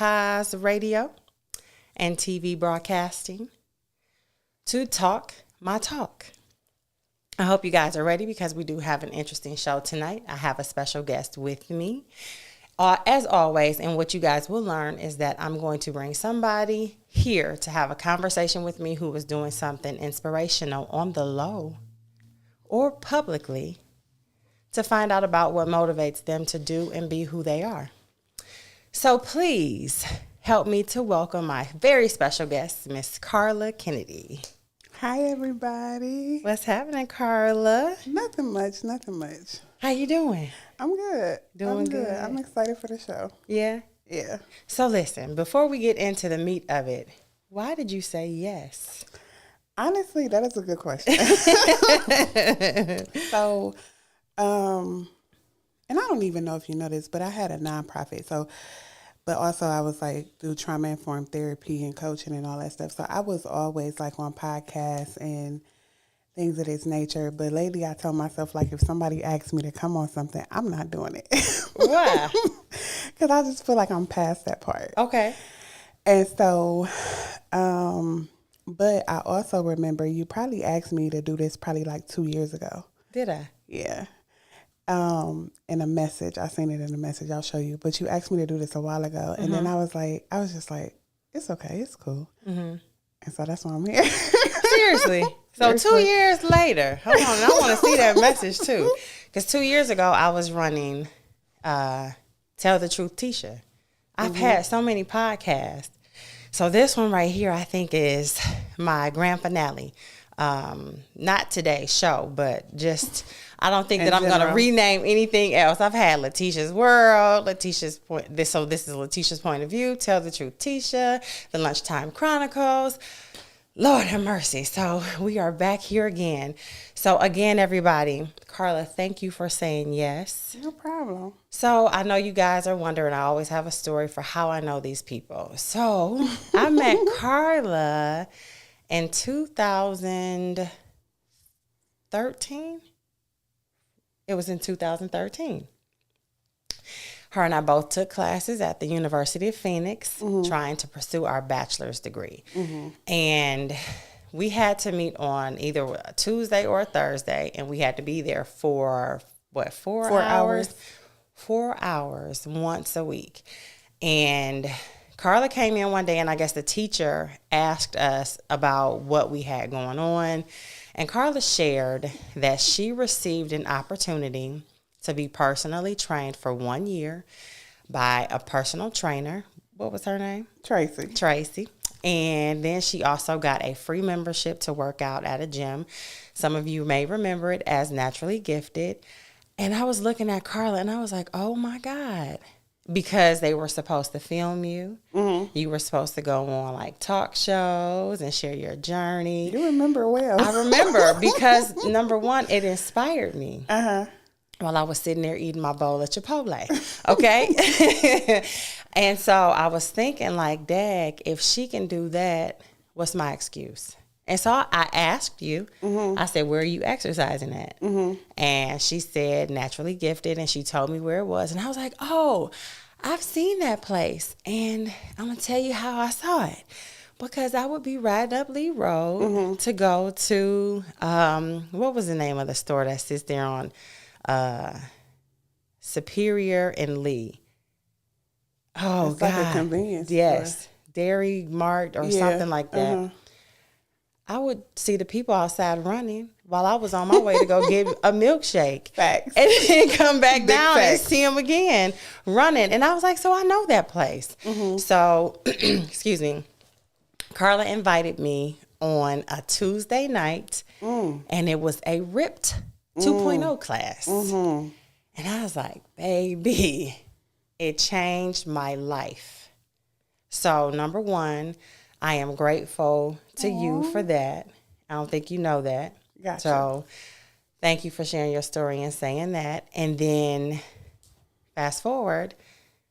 Paz Radio and TV broadcasting to talk my talk. I hope you guys are ready because we do have an interesting show tonight. I have a special guest with me. As always, and what you guys will learn is that I'm going to bring somebody here to have a conversation with me who is doing something inspirational on the low or publicly to find out about what motivates them to do and be who they are. So please help me to welcome my very special guest, Miss Karla Kennedy. Hi, everybody. What's happening, Karla? Nothing much. How you doing? I'm good. Doing good. I'm excited for the show. Yeah? Yeah. So listen, before we get into the meat of it, why did you say yes? Honestly, that is a good question. So, and I don't even know if you know this, but I had a nonprofit. So, but also I was like do trauma-informed therapy and coaching and all that stuff. So I was always like on podcasts and things of this nature. But lately I told myself, like, if somebody asks me to come on something, I'm not doing it. Why? Because I just feel like I'm past that part. Okay. And so, but I also remember you probably asked me to do this probably like 2 years ago. Did I? Yeah. In a message. I seen it in a message. I'll show you. But you asked me to do this a while ago. And then I was just like, it's okay. It's cool. Mm-hmm. And so that's why I'm here. Seriously. So 2 years later, hold on. I want to see that message too. Because 2 years ago, I was running Tell the Truth Tisha. I've had so many podcasts. So this one right here, I think, is my grand finale. Not today's show, but just, I don't think that I'm going to rename anything else. I've had Leticia's World, Leticia's Point. So this is Leticia's Point of View, Tell the Truth Tisha, The Lunchtime Chronicles. Lord have mercy. So we are back here again. So again, everybody, Karla, thank you for saying yes. No problem. So I know you guys are wondering, I always have a story for how I know these people. So I met Karla in 2013. It was in 2013. Her and I both took classes at the University of Phoenix, trying to pursue our bachelor's degree. And we had to meet on either a Tuesday or a Thursday, and we had to be there for, 4 hours? 4 hours once a week. And Karla came in one day, and I guess the teacher asked us about what we had going on. And Karla shared that she received an opportunity to be personally trained for 1 year by a personal trainer. What was her name? Tracy. And then she also got a free membership to work out at a gym. Some of you may remember it as Naturally Gifted. And I was looking at Karla and I was like, oh my God. Because they were supposed to film you. You were supposed to go on like talk shows and share your journey. You remember well. I remember because number one, it inspired me. While I was sitting there eating my bowl of Chipotle. Okay. And so I was thinking like, dag, if she can do that, what's my excuse? And so I asked you, I said, where are you exercising at? And she said, Naturally Gifted. And she told me where it was. And I was like, oh, I've seen that place. And I'm going to tell you how I saw it. Because I would be riding up Lee Road to go to, what was the name of the store that sits there on Superior and Lee? Oh, it's God. Like a convenience yes. store. Dairy Mart or something like that. I would see the people outside running while I was on my way to go get a milkshake. Facts. And then come back down facts. and see them again running. And I was like, so I know that place. So, excuse me, Karla invited me on a Tuesday night, and it was a ripped 2.0 class. And I was like, baby, it changed my life. So, number one, I am grateful to you for that. I don't think you know that. Gotcha. So, thank you for sharing your story and saying that. And then, fast forward,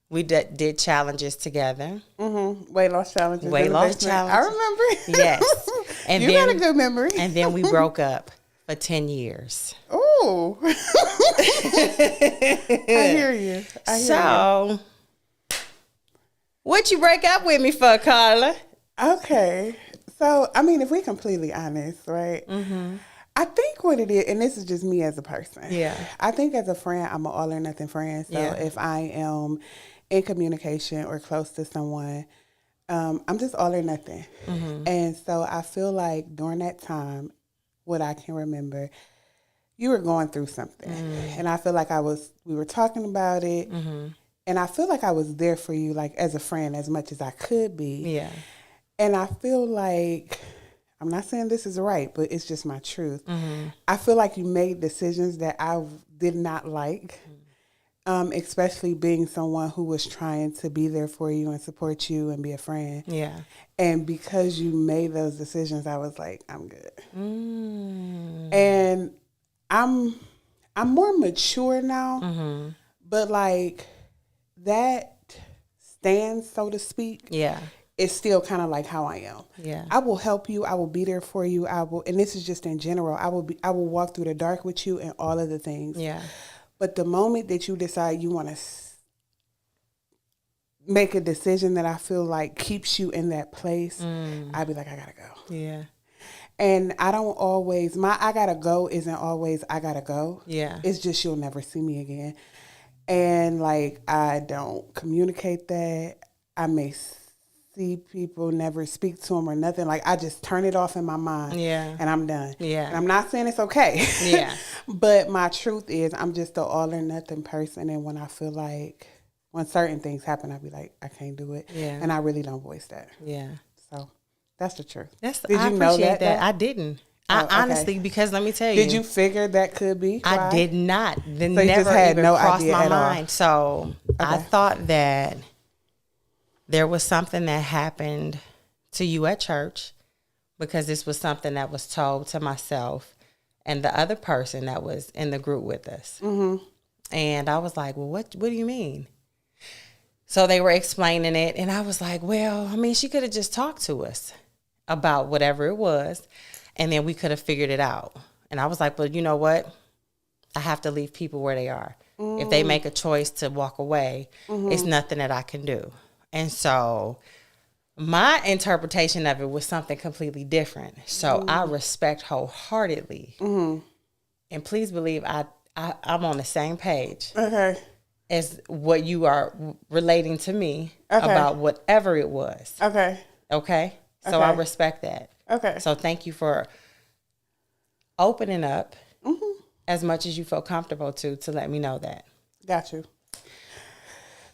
we did challenges together. Weight loss challenges. Weight loss challenges. I remember. Yes. And you then, got a good memory. And then we broke up for 10 years. Ooh. I hear you. So, What you break up with me for, Karla? Okay. So, I mean, if we're completely honest, right? Mm-hmm. I think what it is, and this is just me as a person. Yeah. I think as a friend, I'm an all or nothing friend. So if I am in communication or close to someone, I'm just all or nothing. Mm-hmm. And so I feel like during that time, what I can remember, you were going through something. And I feel like we were talking about it. Mm-hmm. And I feel like I was there for you, like as a friend, as much as I could be. Yeah. And I feel like, I'm not saying this is right, but it's just my truth. Mm-hmm. I feel like you made decisions that I did not like, especially being someone who was trying to be there for you and support you and be a friend. Yeah. And because you made those decisions, I was like, I'm good. And I'm more mature now, but like that stance, so to speak. Yeah. It's still kind of like how I am. Yeah. I will help you. I will be there for you. And this is just in general. I will walk through the dark with you and all of the things. Yeah. But the moment that you decide you want to make a decision that I feel like keeps you in that place, I'd be like, I gotta go. Yeah. And I don't always, my I gotta go isn't always I gotta go. Yeah. It's just you'll never see me again. And like, I don't communicate that. I may see people, never speak to them or nothing. Like, I just turn it off in my mind. Yeah. And I'm done. Yeah. And I'm not saying it's okay. Yeah. But my truth is, I'm just an all or nothing person. And when I feel like, when certain things happen, I'll be like, I can't do it. Yeah. And I really don't voice that. Yeah. So that's the truth. I appreciate that. I didn't. Oh, okay. Honestly, because let me tell you. Did you figure that could be why? I did not. So you just had no idea at all. So I thought that there was something that happened to you at church, because this was something that was told to myself and the other person that was in the group with us. Mm-hmm. And I was like, well, what do you mean? So they were explaining it, and I was like, well, I mean, she could have just talked to us about whatever it was, and then we could have figured it out. And I was like, well, you know what? I have to leave people where they are. If they make a choice to walk away, it's nothing that I can do. And so my interpretation of it was something completely different. So I respect wholeheartedly. And please believe I'm on the same page as what you are relating to me about whatever it was. Okay? So I respect that. So thank you for opening up as much as you feel comfortable to let me know that. Got you.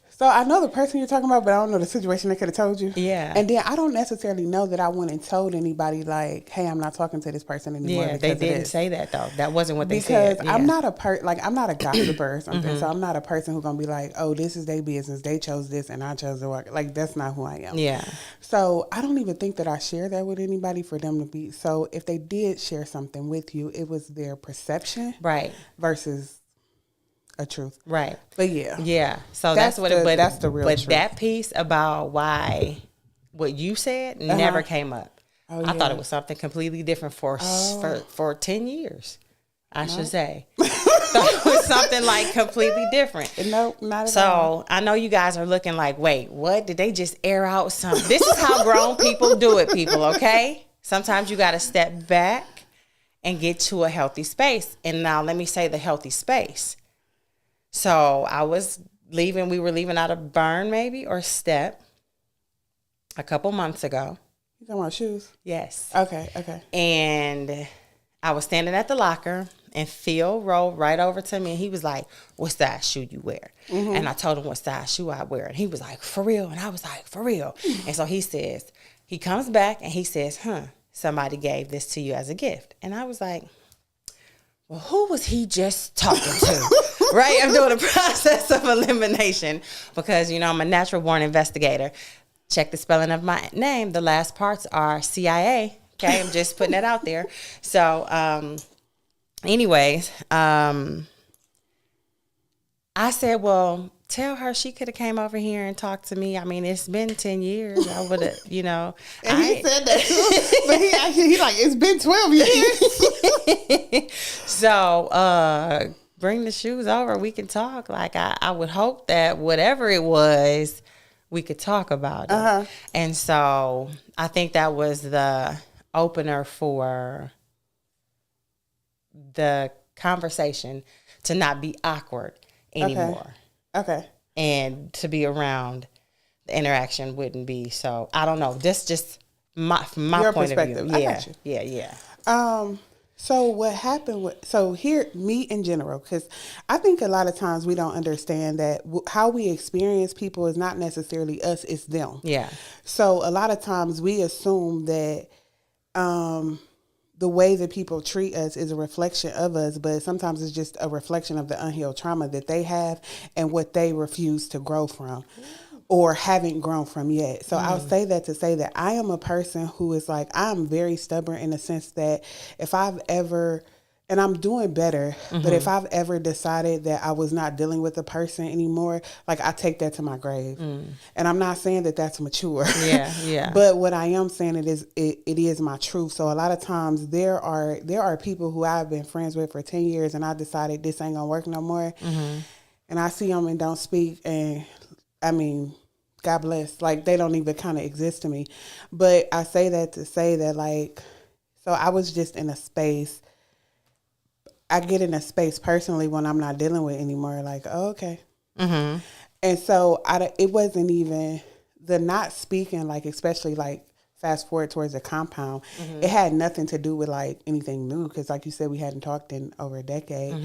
So I know the person you're talking about, but I don't know the situation they could have told you. Yeah. And then I don't necessarily know that I went and told anybody like, hey, I'm not talking to this person anymore. Yeah, they didn't say that though. That wasn't what they said. Because I'm not I'm not a gossiper or something. So I'm not a person who's gonna be like, oh, this is their business. They chose this and I chose to work. Like, that's not who I am. Yeah. So I don't even think that I share that with anybody for them to be. So if they did share something with you, it was their perception. Right. Versus a truth. Right. But yeah. Yeah. So that's what that's the real truth. But that piece about what you said never came up. Oh, I thought it was something completely different for 10 years, I should say. Thought it was something like completely different. Nope, not at all. So I know you guys are looking like, wait, what? Did they just air out something? This is how grown people do it, people, okay? Sometimes you got to step back and get to a healthy space. And now let me say the healthy space. So we were leaving out of Burn maybe or Step a couple months ago. You talking about shoes? Yes. Okay. And I was standing at the locker and Phil rolled right over to me and he was like, what size shoe you wear? And I told him what size shoe I wear. And he was like, for real? And I was like, for real? And so he comes back and he says, somebody gave this to you as a gift. And I was like, well, who was he just talking to? Right? I'm doing a process of elimination because, I'm a natural born investigator. Check the spelling of my name. The last parts are CIA. Okay, I'm just putting that out there. So, anyways, I said, well, tell her she could have came over here and talked to me. I mean, it's been 10 years. I would have, And he said that too. But he like, it's been 12 years. So, bring the shoes over. We can talk. Like, I would hope that whatever it was we could talk about it. And so I think that was the opener for the conversation to not be awkward anymore. Okay. And to be around, the interaction wouldn't be. So I don't know. This just my Your point of perspective. view. I Yeah. got you. Yeah. So what happened with, so here, me in general, because I think a lot of times we don't understand that how we experience people is not necessarily us, it's them. Yeah. So a lot of times we assume that the way that people treat us is a reflection of us, but sometimes it's just a reflection of the unhealed trauma that they have and what they refuse to grow from or haven't grown from yet. So I'll say that to say that I am a person who is like, I'm very stubborn in the sense that if I've ever, and I'm doing better, but if I've ever decided that I was not dealing with a person anymore, like I take that to my grave. And I'm not saying that that's mature. Yeah. Yeah. But what I am saying, it is my truth. So a lot of times there are people who I've been friends with for 10 years and I decided this ain't gonna work no more. And I see them and don't speak, and I mean, God bless, like they don't even kind of exist to me. But I say that to say that, like, so I was just in a space, I get in a space personally when I'm not dealing with anymore, like, oh, okay. And so it wasn't even the not speaking, like, especially like fast forward towards the compound, it had nothing to do with like anything new. Cause like you said, we hadn't talked in over a decade.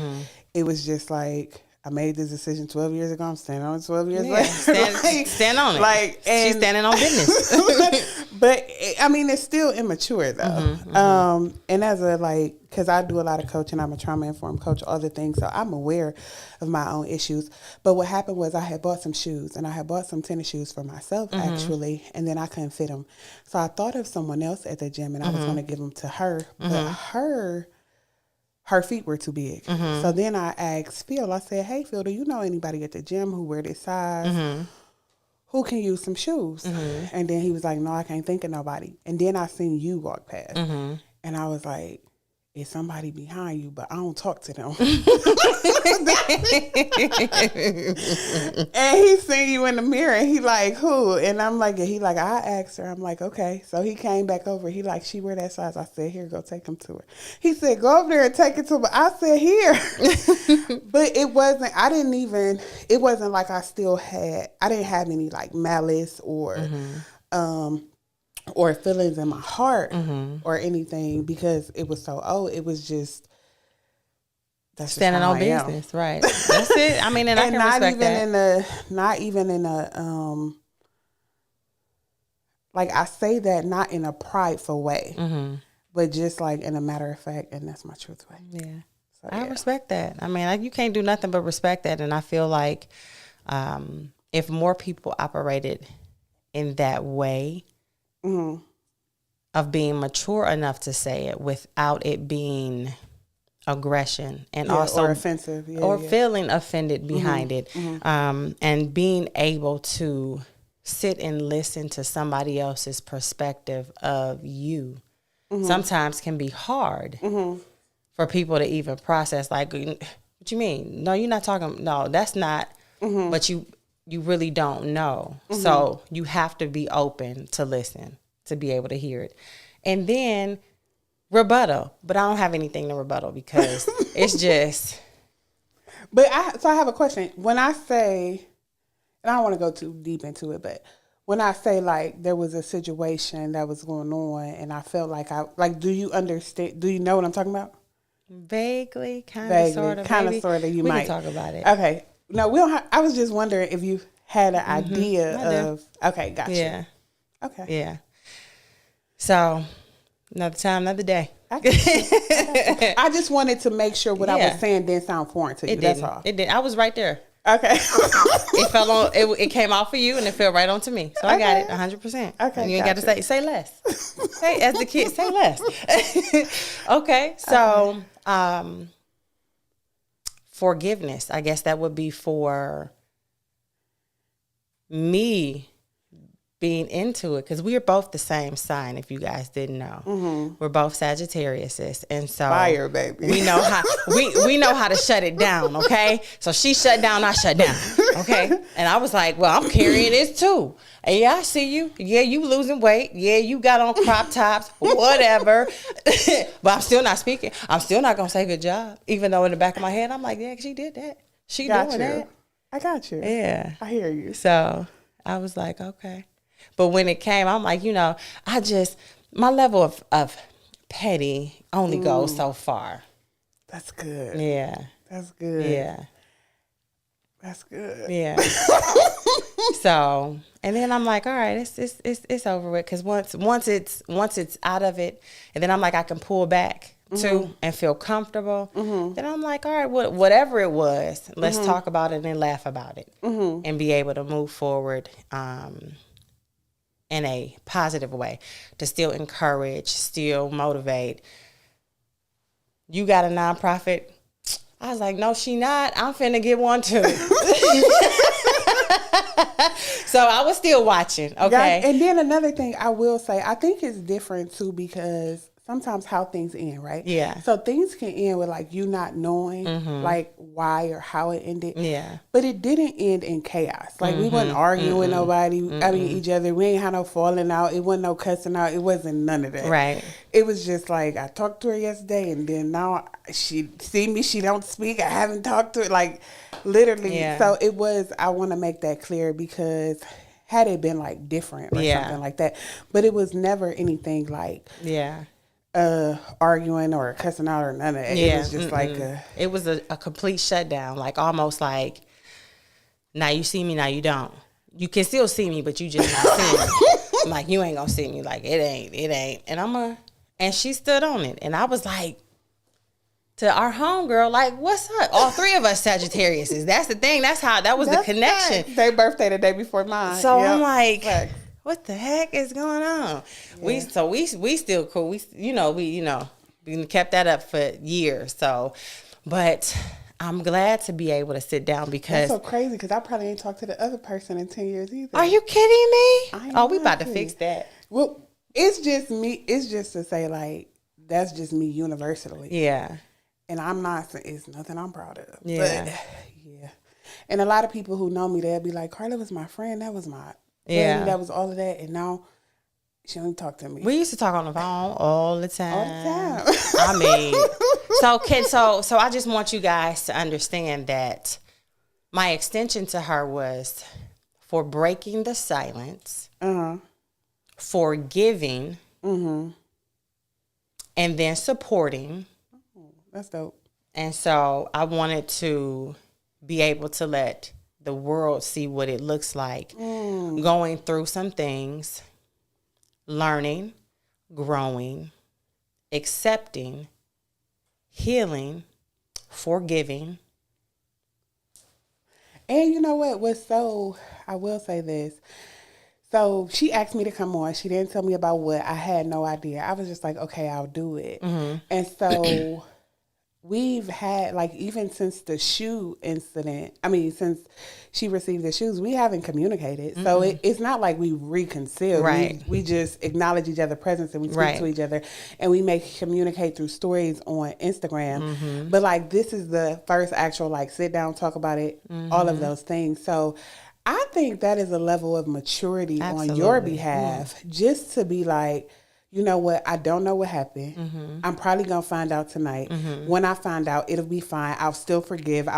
It was just like, I made this decision 12 years ago. I'm standing on it 12 years later. Stand on it. Like, she's standing on business. But I mean, it's still immature though. And as a, like, cause I do a lot of coaching, I'm a trauma informed coach, other things. So I'm aware of my own issues. But what happened was I had bought some shoes, and I had bought some tennis shoes for myself actually. And then I couldn't fit them. So I thought of someone else at the gym, and I was going to give them to her, but her feet were too big. So then I asked Phil, I said, hey, Phil, do you know anybody at the gym who wear this size? Who can use some shoes? And then he was like, no, I can't think of nobody. And then I seen you walk past. And I was like, it's somebody behind you, but I don't talk to them. And he seen you in the mirror, and he like, who? And I'm like, he like, I asked her. I'm like, okay. So he came back over. He like, she wear that size. I said, here, go take them to her. He said, go over there and take it to her. I said, here. But it wasn't, it wasn't like I didn't have any like malice or feelings in my heart or anything, because it was so old. It was just, that's standing on business, right? That's it. I mean, and I can respect that. Not even in a like, I say that not in a prideful way, but just like in a matter of fact, and that's my truth way. Yeah, so, I respect that. I mean, you can't do nothing but respect that, and I feel like if more people operated in that way. Of being mature enough to say it without it being aggression and also or offensive feeling offended behind it, and being able to sit and listen to somebody else's perspective of you sometimes can be hard for people to even process. Like, what you mean? No, you're not talking. No, that's not. But you really don't know. So you have to be open to listen, to be able to hear it. And then rebuttal. But I don't have anything to rebuttal because it's just. But I have a question. When I say, and I don't want to go too deep into it, but when I say like there was a situation that was going on and I felt like do you understand? Do you know what I'm talking about? Vaguely, kind of, sort of. You we might can talk about it. Okay. No, we don't. I was just wondering if you had an idea of. Okay, gotcha. Yeah. Okay. Yeah. So, another time, another day. I just wanted to make sure what I was saying didn't sound foreign to you. That's all. It did. I was right there. Okay. It fell on. It came off for you, and it fell right onto me. So I got it 100%. Okay. And you ain't got to say less. Say, as the kids say, less. Okay. So, forgiveness. I guess that would be for me being into it, because we are both the same sign, if you guys didn't know. We're both Sagittariuses, and so Fire, baby. we know how we know how to shut it down, okay? So she shut down, I shut down, okay? And I was like, well, I'm carrying this too. And yeah, I see you. Yeah, you losing weight. Yeah, you got on crop tops, whatever. But I'm still not speaking. I'm still not gonna say good job, even though in the back of my head I'm like, yeah, she did that. She Got doing you. that. I got you. Yeah. I hear you. So I was like, okay. But when it came, I'm like, my level of petty only goes so far. That's good. Yeah. That's good. Yeah. That's good. Yeah. So, and then I'm like, all right, it's over with. Because once it's out of it, and then I'm like, I can pull back too and feel comfortable. Then I'm like, all right, whatever it was, let's talk about it and laugh about it, and be able to move forward in a positive way, to still encourage, still motivate. You got a nonprofit? I was like, no, she not. I'm finna get one too. So I was still watching, okay? Yeah, and then another thing I will say, I think it's different too, because sometimes how things end, right? Yeah. So things can end with like you not knowing like why or how it ended. Yeah. But it didn't end in chaos. Like we wasn't arguing with nobody. I mean, each other. We ain't had no falling out. It wasn't no cussing out. It wasn't none of that. Right. It was just like I talked to her yesterday, and then now she see me. She don't speak. I haven't talked to her. Like literally. Yeah. So it was. I want to make that clear, because had it been like different or something like that, but it was never anything like arguing or cussing out or none of that. Yeah. It was just like it was a complete shutdown, like almost like, now you see me, now you don't. You can still see me, but you just not seeing me. I'm like, you ain't gonna see me. Like it ain't. And she stood on it, and I was like, to our homegirl, like, what's up? All three of us Sagittariuses. That's the thing. That's the connection. Right. Their birthday the day before mine. So I'm like, what the heck is going on? Yeah. We still cool. We kept that up for years. So, but I'm glad to be able to sit down, because that's so crazy, because I probably ain't talked to the other person in 10 years either. Are you kidding me? Oh, we about to fix that. Well, it's just me. It's just to say, like, that's just me universally. Yeah. And I'm not, it's nothing I'm proud of. Yeah. But, yeah. And a lot of people who know me, they'll be like, Karla was my friend. That was my friend. That was all of that. And now she don't talk to me. We used to talk on the phone all the time. All the time. I mean, so I just want you guys to understand that my extension to her was for breaking the silence, for giving, and then supporting. That's dope. And so I wanted to be able to let the world see what it looks like going through some things, learning, growing, accepting, healing, forgiving. And you know what? I will say this. So she asked me to come on. She didn't tell me about what. I had no idea. I was just like, okay, I'll do it. And so we've had, like, even since the shoe incident, since she received the shoes, we haven't communicated. So it's not like we reconciled. Right. We just acknowledge each other's presence, and we speak to each other, and we may communicate through stories on Instagram. But like, this is the first actual, like, sit down, talk about it, all of those things. So I think that is a level of maturity on your behalf, just to be like, you know what? I don't know what happened. I'm probably going to find out tonight. When I find out, it'll be fine. I'll still forgive.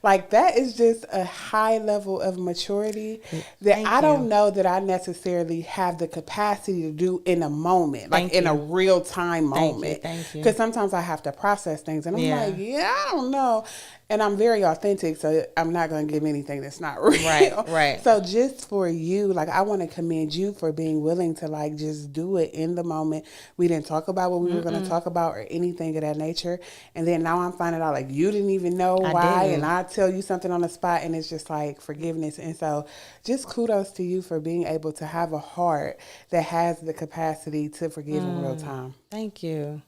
Like, that is just a high level of maturity that I don't know that I necessarily have the capacity to do in a moment, like in a real time moment. Thank you. Because sometimes I have to process things, and I'm like, I don't know. And I'm very authentic, so I'm not going to give anything that's not real. Right. So just for you, like, I want to commend you for being willing to, like, just do it in the moment. We didn't talk about what we were going to talk about or anything of that nature. And then now I'm finding out, like, you didn't even know why. And I tell you something on the spot, and it's just like forgiveness. And so just kudos to you for being able to have a heart that has the capacity to forgive in real time. Thank you.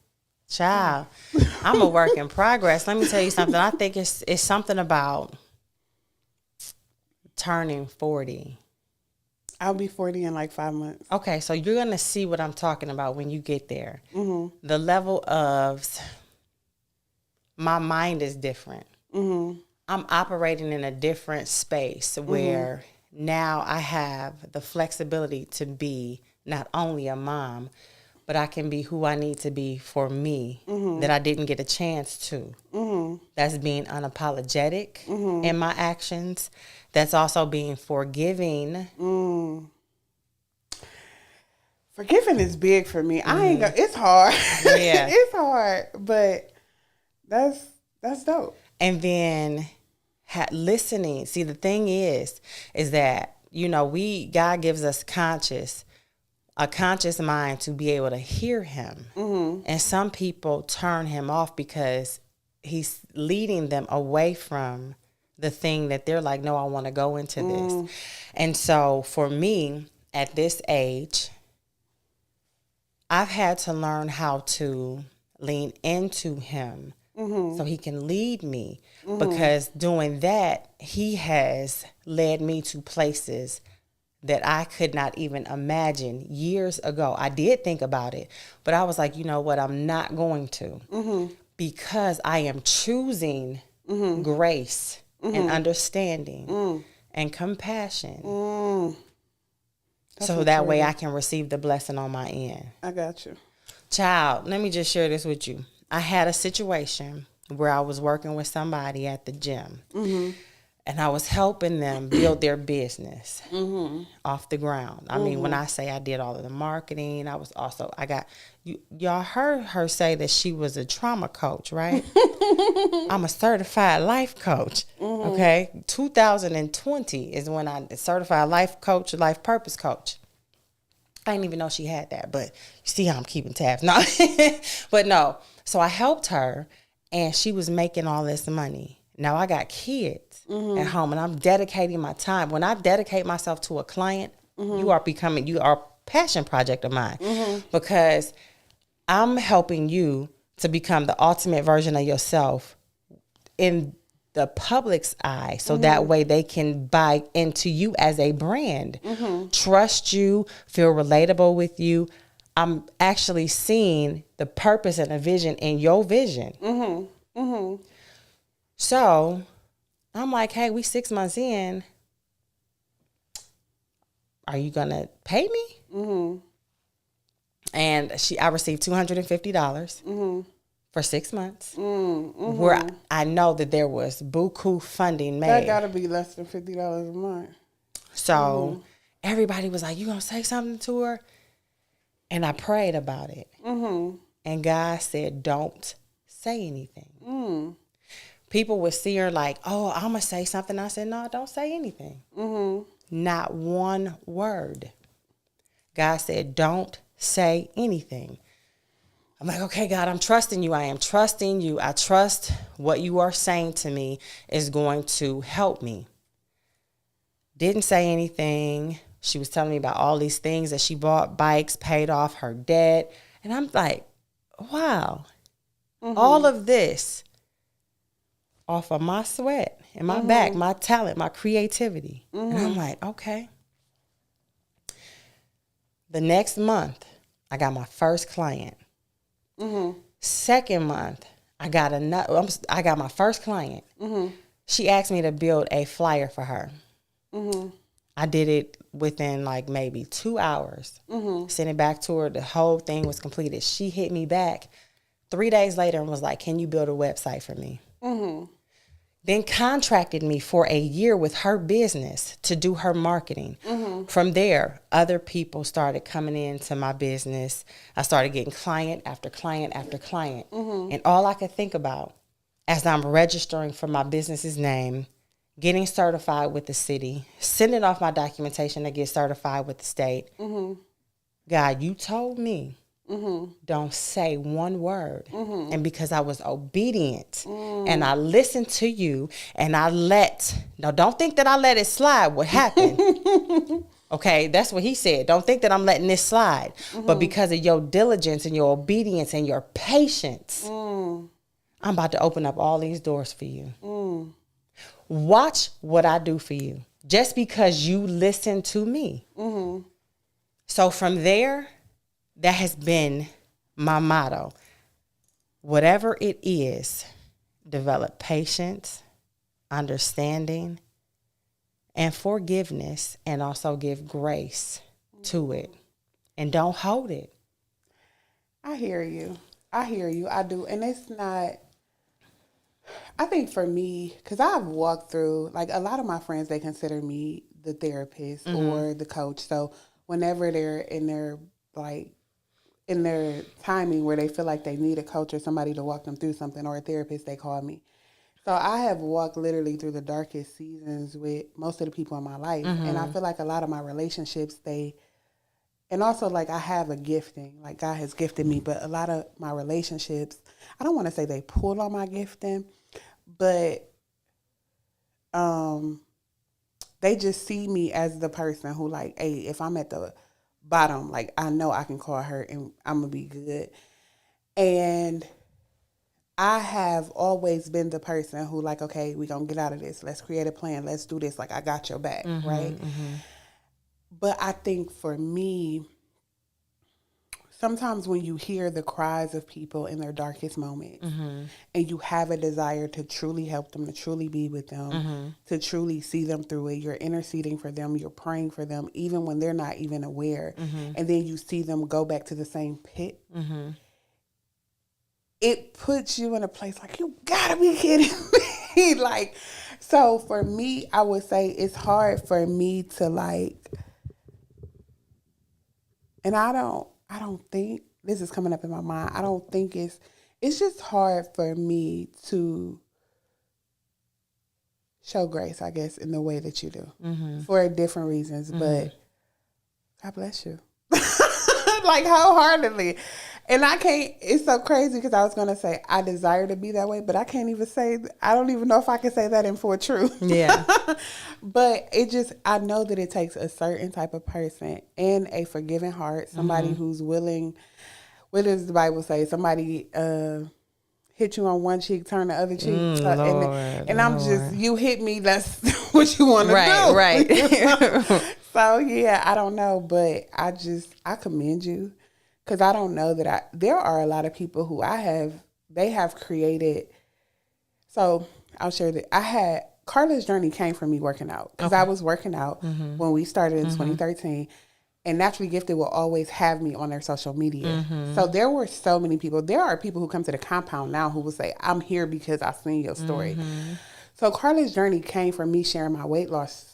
Child, I'm a work in progress. Let me tell you something. I think it's something about turning 40. I'll be 40 in like 5 months. Okay, so you're going to see what I'm talking about when you get there. The level of my mind is different. I'm operating in a different space where now I have the flexibility to be not only a mom, but I can be who I need to be for me that I didn't get a chance to. That's being unapologetic in my actions. That's also being forgiving. Forgiving is big for me. I ain't gonna, it's hard. Yeah. It's hard, but that's dope. And then listening. See, the thing is that, you know, God gives us a conscious mind to be able to hear him. And some people turn him off because he's leading them away from the thing that they're like, no, I want to go into this. And so for me, at this age, I've had to learn how to lean into him so he can lead me. Because doing that, he has led me to places that I could not even imagine years ago. I did think about it, but I was like, you know what? I'm not going to because I am choosing grace and understanding and compassion. So that way I can receive the blessing on my end. I got you. Child, let me just share this with you. I had a situation where I was working with somebody at the gym. And I was helping them build their business off the ground. I mean, when I say I did all of the marketing, y'all heard her say that she was a trauma coach, right? I'm a certified life coach, okay? 2020 is when I certified life coach, life purpose coach. I didn't even know she had that, but you see how I'm keeping tabs. No, but no. So I helped her, and she was making all this money. Now I got kids at home, and I'm dedicating my time. When I dedicate myself to a client, you are a passion project of mine because I'm helping you to become the ultimate version of yourself in the public's eye. So that way they can buy into you as a brand, trust you, feel relatable with you. I'm actually seeing the purpose and the vision in your vision. So I'm like, hey, we 6 months in. Are you going to pay me? And I received $250 for 6 months where I know that there was buku funding made. That got to be less than $50 a month. So everybody was like, you going to say something to her? And I prayed about it. And God said, don't say anything. People would see her like, oh, I'm going to say something. I said, no, don't say anything. Not one word. God said, don't say anything. I'm like, okay, God, I'm trusting you. I am trusting you. I trust what you are saying to me is going to help me. Didn't say anything. She was telling me about all these things that she bought, bikes, paid off her debt. And I'm like, wow, all of this off of my sweat and my back, my talent, my creativity. And I'm like, okay. The next month, I got my first client. Second month, I got my first client. She asked me to build a flyer for her. I did it within like maybe 2 hours. Sent it back to her. The whole thing was completed. She hit me back 3 days later and was like, can you build a website for me? Then contracted me for a year with her business to do her marketing. From there, other people started coming into my business. I started getting client after client after client. And all I could think about as I'm registering for my business's name, getting certified with the city, sending off my documentation to get certified with the state. God, you told me don't say one word. And because I was obedient and I listened to you and don't think that I let it slide what happened. Okay, that's what he said. Don't think that I'm letting this slide. But because of your diligence and your obedience and your patience, I'm about to open up all these doors for you. Watch what I do for you. just because you listen to me. Mm-hmm. So from there, that has been my motto. Whatever it is, develop patience, understanding, and forgiveness, and also give grace to it. And don't hold it. I hear you. I do. And it's not, I think for me, because I've walked through, like a lot of my friends, they consider me the therapist or the coach. So whenever they're in their, like, in their timing where they feel like they need a coach or somebody to walk them through something or a therapist, they call me. So I have walked literally through the darkest seasons with most of the people in my life. And I feel like a lot of my relationships, and also like I have a gifting, like God has gifted me, but a lot of my relationships, I don't want to say they pull on my gifting, but they just see me as the person who like, hey, if I'm at the bottom, like I know I can call her and I'm going to be good. And I have always been the person who like, okay, we're going to get out of this. Let's create a plan. Let's do this. Like, I got your back, right? Mm-hmm. But I think for me, sometimes when you hear the cries of people in their darkest moments and you have a desire to truly help them, to truly be with them, to truly see them through it, you're interceding for them, you're praying for them, even when they're not even aware. And then you see them go back to the same pit. It puts you in a place like, you gotta be kidding me. Like, so for me, I would say it's hard for me to like, and I don't think, this is coming up in my mind, I don't think it's just hard for me to show grace, I guess, in the way that you do for different reasons, but God bless you. Like wholeheartedly. And I can't, it's so crazy because I was going to say, I desire to be that way, but I can't even say, I don't even know if I can say that in full truth. Yeah. But it just, I know that it takes a certain type of person and a forgiving heart, somebody who's willing, what does the Bible say? Somebody hit you on one cheek, turn the other cheek. And I'm just, you hit me, that's what you want to do. Right. So yeah, I don't know, but I commend you. Because I don't know that there are a lot of people who they have created. So I'll share that. Karla's journey came from me working out. Because I was working out when we started in 2013. And Naturally Gifted will always have me on their social media. So there were so many people. There are people who come to the compound now who will say, I'm here because I've seen your story. So Karla's journey came from me sharing my weight loss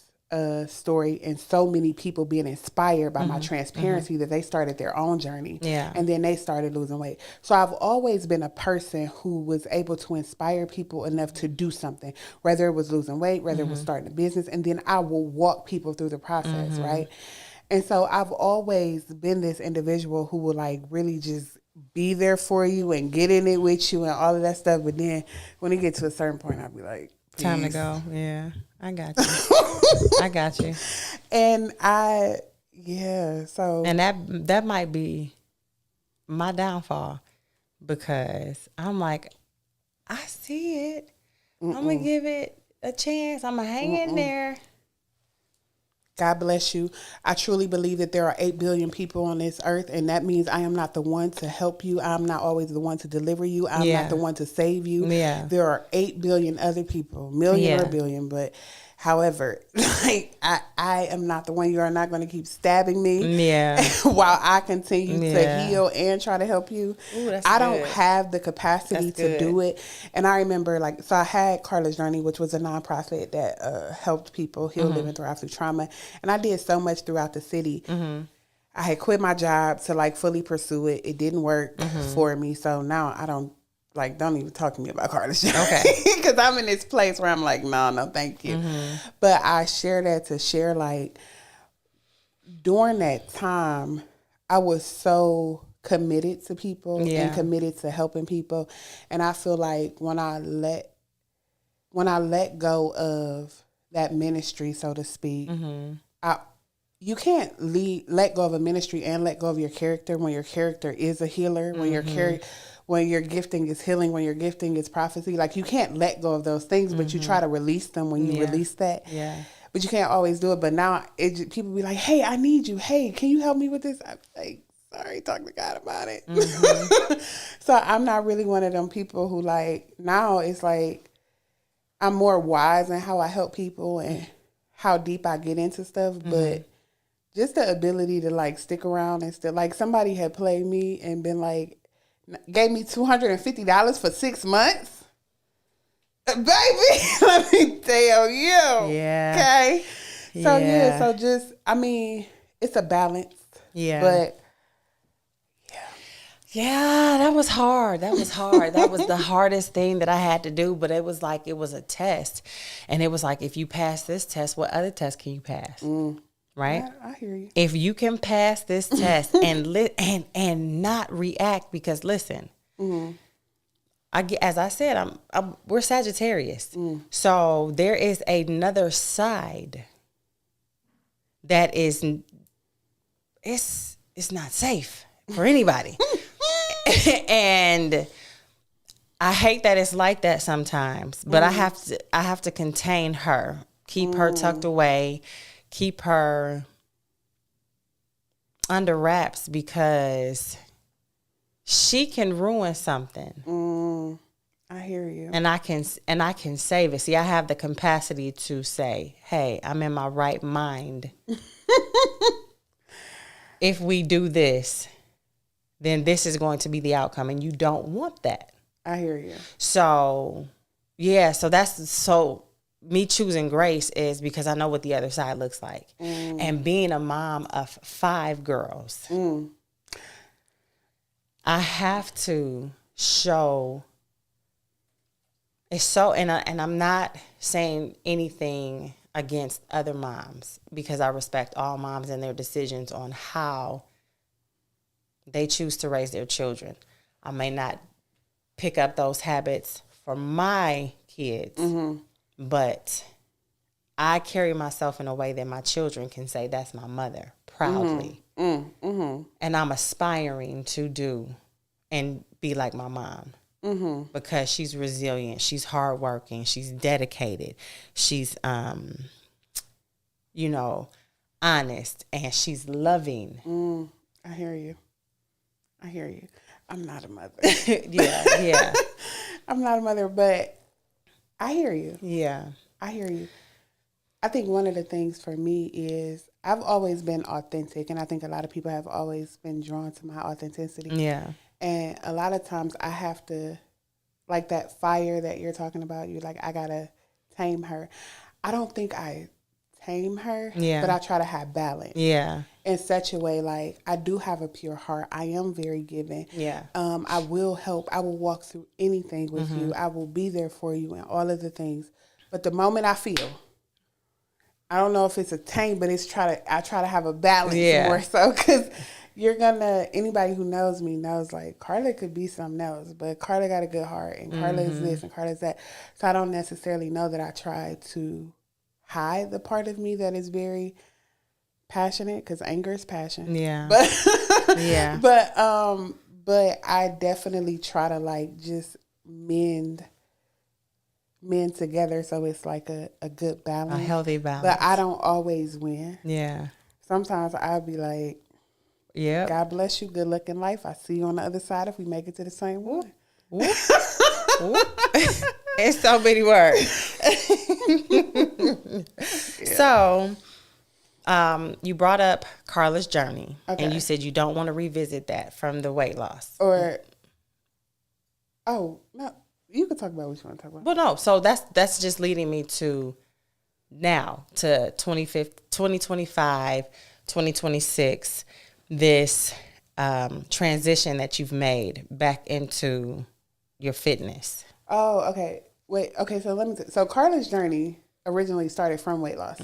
story and so many people being inspired by my transparency that they started their own journey. Yeah. And then they started losing weight. So I've always been a person who was able to inspire people enough to do something, whether it was losing weight, whether it was starting a business, and then I will walk people through the process, right? And so I've always been this individual who will like really just be there for you and get in it with you and all of that stuff. But then when it gets to a certain point, I'll be like, peace. Time to go. Yeah, I got you. I got you. And so. And that might be my downfall because I'm like, I see it. I'm going to give it a chance. I'm going to hang in there. God bless you. I truly believe that there are 8 billion people on this earth, and that means I am not the one to help you. I'm not always the one to deliver you. I'm not the one to save you. Yeah. There are 8 billion other people, million or billion, but however, like I am not the one. You are not going to keep stabbing me while I continue to heal and try to help you. Ooh, I don't have the capacity to do it. And I remember, like, so I had Karla's Journey, which was a nonprofit that helped people heal, live, and thrive through trauma. And I did so much throughout the city. I had quit my job to like fully pursue it. It didn't work for me. So now I don't even talk to me about Karla's Journey. Okay. Because I'm in this place where I'm like, no, thank you. But I share that to share, like, during that time, I was so committed to people and committed to helping people. And I feel like when I let go of that ministry, so to speak, you can't let go of a ministry and let go of your character when your character is a healer, when your gifting is healing, when your gifting is prophecy. Like, you can't let go of those things, but you try to release them when you release that. Yeah. but you can't always do it. But now people be like, hey, I need you. Hey, can you help me with this? I'm like, sorry, talk to God about it. Mm-hmm. So I'm not really one of them people who like, now it's like, I'm more wise in how I help people and how deep I get into stuff. Mm-hmm. But just the ability to like stick around and still, like somebody had played me and been like, gave me $250 for 6 months. Baby, let me tell you. Yeah. Okay. So so just, I mean, it's a balance. Yeah. But yeah, that was hard. That was hard. That was the hardest thing that I had to do. But it was like, it was a test. And it was like, if you pass this test, what other test can you pass? Right? Yeah, I hear you. If you can pass this test and not react, because listen, as I said, we're Sagittarius. So there is another side that is, it's not safe for anybody. And I hate that it's like that sometimes, but I have to contain her, keep her tucked away, keep her under wraps, because she can ruin something. I hear you. And I can save it. See, I have the capacity to say, hey, I'm in my right mind. If we do this, then this is going to be the outcome, and you don't want that. I hear you. So, yeah, so me choosing grace is because I know what the other side looks like. And being a mom of 5 girls, I have to show. It's so, and I'm not saying anything against other moms, because I respect all moms and their decisions on how they choose to raise their children. I may not pick up those habits for my kids, but I carry myself in a way that my children can say, that's my mother, proudly. And I'm aspiring to do and be like my mom. Because she's resilient, she's hardworking, she's dedicated, she's honest, and she's loving. I hear you. I'm not a mother. Yeah. I'm not a mother, but I hear you. Yeah. I hear you. I think one of the things for me is I've always been authentic, and I think a lot of people have always been drawn to my authenticity. Yeah. And a lot of times I have to, like that fire that you're talking about, you're like, I gotta tame her. I don't think I tame her, but I try to have balance. Yeah. In such a way, like, I do have a pure heart. I am very giving. Yeah. I will help. I will walk through anything with you. I will be there for you and all of the things. But the moment I feel, I don't know if it's a tame, but I try to have a balance more so, because anybody who knows me knows, like, Karla could be something else, but Karla got a good heart, and Karla is this and Karla is that. So I don't necessarily know that I try to hide the part of me that is very passionate, because anger is passion. Yeah. But but I definitely try to, like, just mend together, so it's like a good balance, a healthy balance. But I don't always win. Yeah. Sometimes I'll be like, yeah, God bless you, good luck in life. I see you on the other side if we make it to the same one. It's so many words. So, you brought up Karla's journey, and you said you don't want to revisit that from the weight loss. No, you can talk about what you want to talk about. Well, no, so that's just leading me to now, to 2025, 2026, this transition that you've made back into your fitness. Oh, okay. Wait, okay, so Karla's journey originally started from weight loss.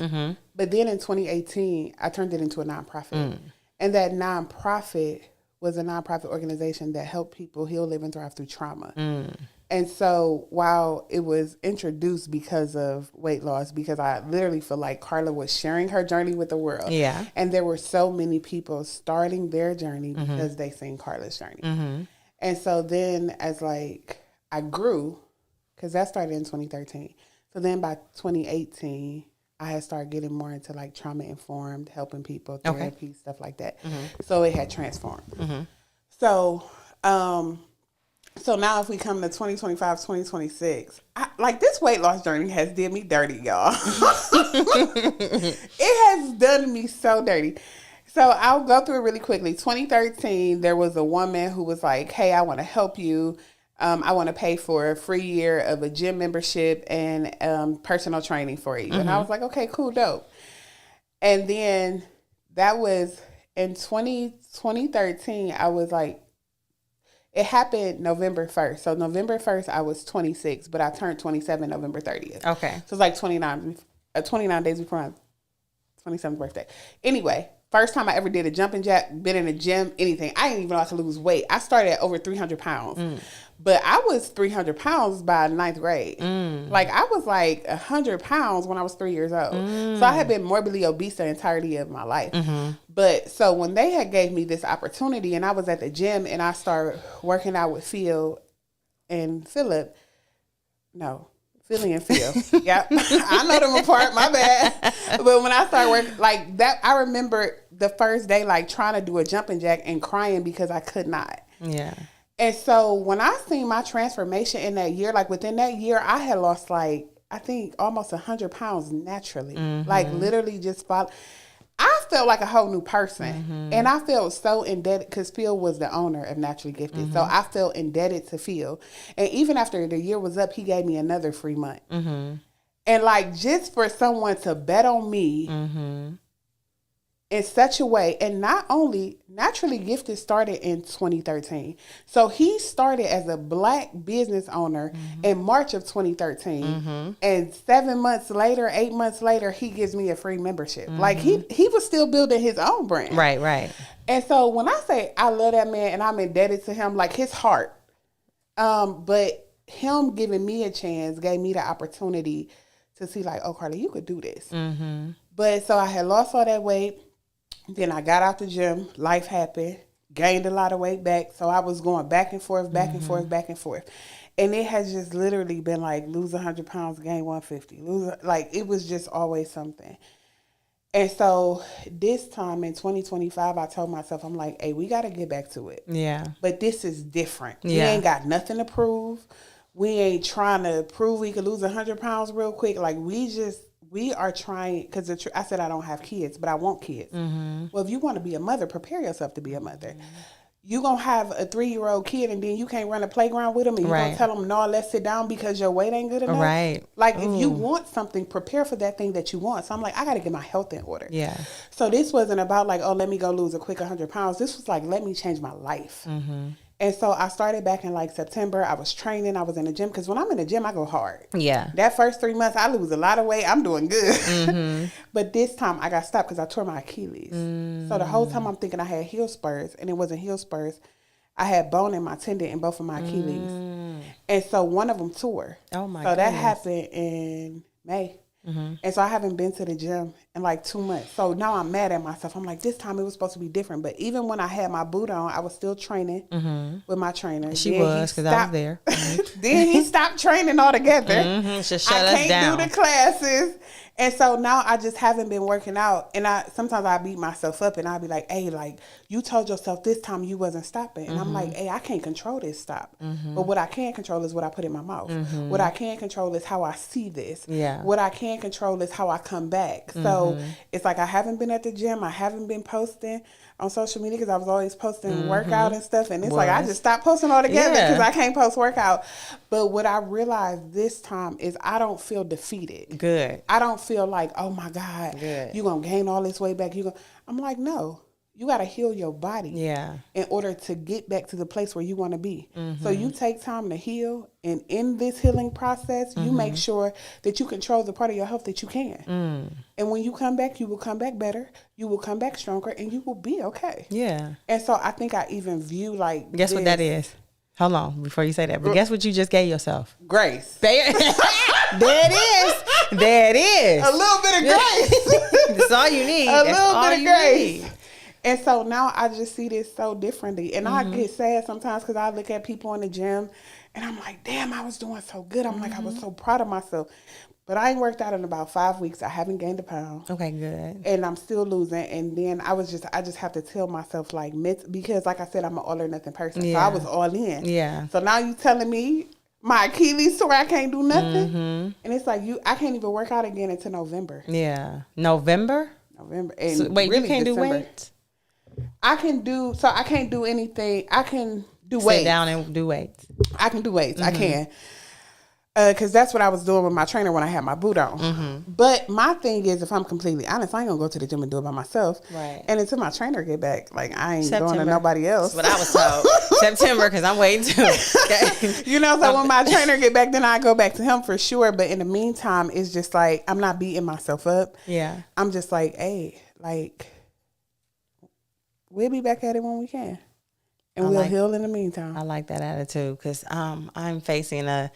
But then in 2018, I turned it into a nonprofit. And that nonprofit was a nonprofit organization that helped people heal, live, and thrive through trauma. And so while it was introduced because of weight loss, because I literally feel like Karla was sharing her journey with the world. Yeah. And there were so many people starting their journey because they seen Karla's journey. And so then as like I grew, because that started in 2013. So then by 2018, I had started getting more into like trauma informed, helping people, therapy, stuff like that. So it had transformed. So, so now if we come to 2025, 2026, like this weight loss journey has did me dirty, y'all. It has done me so dirty. So I'll go through it really quickly. 2013, there was a woman who was like, hey, I want to help you. I want to pay for a free year of a gym membership and personal training for you. And I was like, okay, cool, dope. And then that was in 2013, I was like, it happened November 1st. So November 1st, I was 26, but I turned 27 November 30th. Okay. So it's like 29 days before my 27th birthday. Anyway, first time I ever did a jumping jack, been in a gym, anything. I didn't even know I could lose weight. I started at over 300 pounds. But I was 300 pounds by ninth grade. Like, I was like 100 pounds when I was 3 years old. So I had been morbidly obese the entirety of my life. But so when they had gave me this opportunity and I was at the gym and I started working out with Phil and Philip, Philly and Phil. Yep. I know them apart, my bad. But when I started working like that, I remember the first day, like trying to do a jumping jack and crying because I could not. Yeah. And so when I seen my transformation in that year, like within that year, I had lost like, I think almost 100 pounds naturally. Like literally just I felt like a whole new person. And I felt so indebted because Phil was the owner of Naturally Gifted. So I felt indebted to Phil. And even after the year was up, he gave me another free month. And like just for someone to bet on me in such a way, and not only Naturally Gifted started in 2013. So he started as a Black business owner in March of 2013. And 7 months later, 8 months later, he gives me a free membership. Like he was still building his own brand. Right. And so when I say I love that man and I'm indebted to him, like his heart, but him giving me a chance gave me the opportunity to see like, oh, Karla, you could do this. But so I had lost all that weight. Then I got out the gym, life happened, gained a lot of weight back. So I was going back and forth. And it has just literally been like lose 100 pounds, gain 150. Like it was just always something. And so this time in 2025, I told myself, I'm like, hey, we got to get back to it. Yeah. But this is different. Yeah. We ain't got nothing to prove. We ain't trying to prove we could lose 100 pounds real quick. Like we are trying, because I said I don't have kids, but I want kids. Well, if you want to be a mother, prepare yourself to be a mother. You're going to have a 3-year-old kid and then you can't run a playground with them and you're going to tell them, no, let's sit down because your weight ain't good enough. Right. Like if you want something, prepare for that thing that you want. So I'm like, I got to get my health in order. Yeah. So this wasn't about like, oh, let me go lose a quick 100 pounds. This was like, let me change my life. And so I started back in like September. I was training. I was in the gym because when I'm in the gym, I go hard. Yeah. That first 3 months, I lose a lot of weight. I'm doing good. But this time I got stopped because I tore my Achilles. So the whole time I'm thinking I had heel spurs, and it wasn't heel spurs. I had bone in my tendon in both of my Achilles. And so one of them tore. Oh my goodness. So that happened in May. And so I haven't been to the gym in like 2 months. So now I'm mad at myself. I'm like, this time it was supposed to be different. But even when I had my boot on, I was still training with my trainer. She was, because I was there. Then he stopped training altogether. Just shut us down. I can't do the classes. And so now I just haven't been working out. And sometimes I beat myself up and I'll be like, hey, like you told yourself this time you wasn't stopping. And I'm like, hey, I can't control this stop. But what I can control is what I put in my mouth. What I can control is how I see this. Yeah. What I can control is how I come back. So it's like I haven't been at the gym. I haven't been posting on social media because I was always posting workout and stuff. And it's like I just stopped posting altogether because I can't post workout. But what I realized this time is I don't feel defeated. Good. I don't feel like, oh my God, you're going to gain all this weight back. I'm like, no. You got to heal your body in order to get back to the place where you want to be. So you take time to heal. And in this healing process, you make sure that you control the part of your health that you can. And when you come back, you will come back better. You will come back stronger and you will be okay. Yeah. And so I think I even view like Guess what that is? Hold on before you say that. But guess what you just gave yourself? Grace. There it is. There it is. A little bit of grace. That's all you need. A little bit of grace. And so now I just see this so differently. And I get sad sometimes because I look at people in the gym and I'm like, damn, I was doing so good. I'm like, I was so proud of myself. But I ain't worked out in about 5 weeks. I haven't gained a pound. Okay, good. And I'm still losing. And then I just have to tell myself, like, because like I said, I'm an all or nothing person. So I was all in. Yeah. So now you telling me my Achilles sore, I can't do nothing. Mm-hmm. And it's like, I can't even work out again until November. Yeah. November? And so, wait, really you can't December. do weights? I can't do anything. I can do weights. Sit down and do weights. I can do weights. Mm-hmm. I can. Because that's what I was doing with my trainer when I had my boot on. Mm-hmm. But my thing is, if I'm completely honest, I ain't going to go to the gym and do it by myself. Right. And until my trainer get back, like, I ain't going to nobody else. That's what I was told. September, because I'm waiting too. Okay. So when my trainer get back, then I go back to him for sure. But in the meantime, it's just like, I'm not beating myself up. Yeah. I'm just like, hey, like, we'll be back at it when we can. And we'll heal in the meantime. I like that attitude because I'm facing a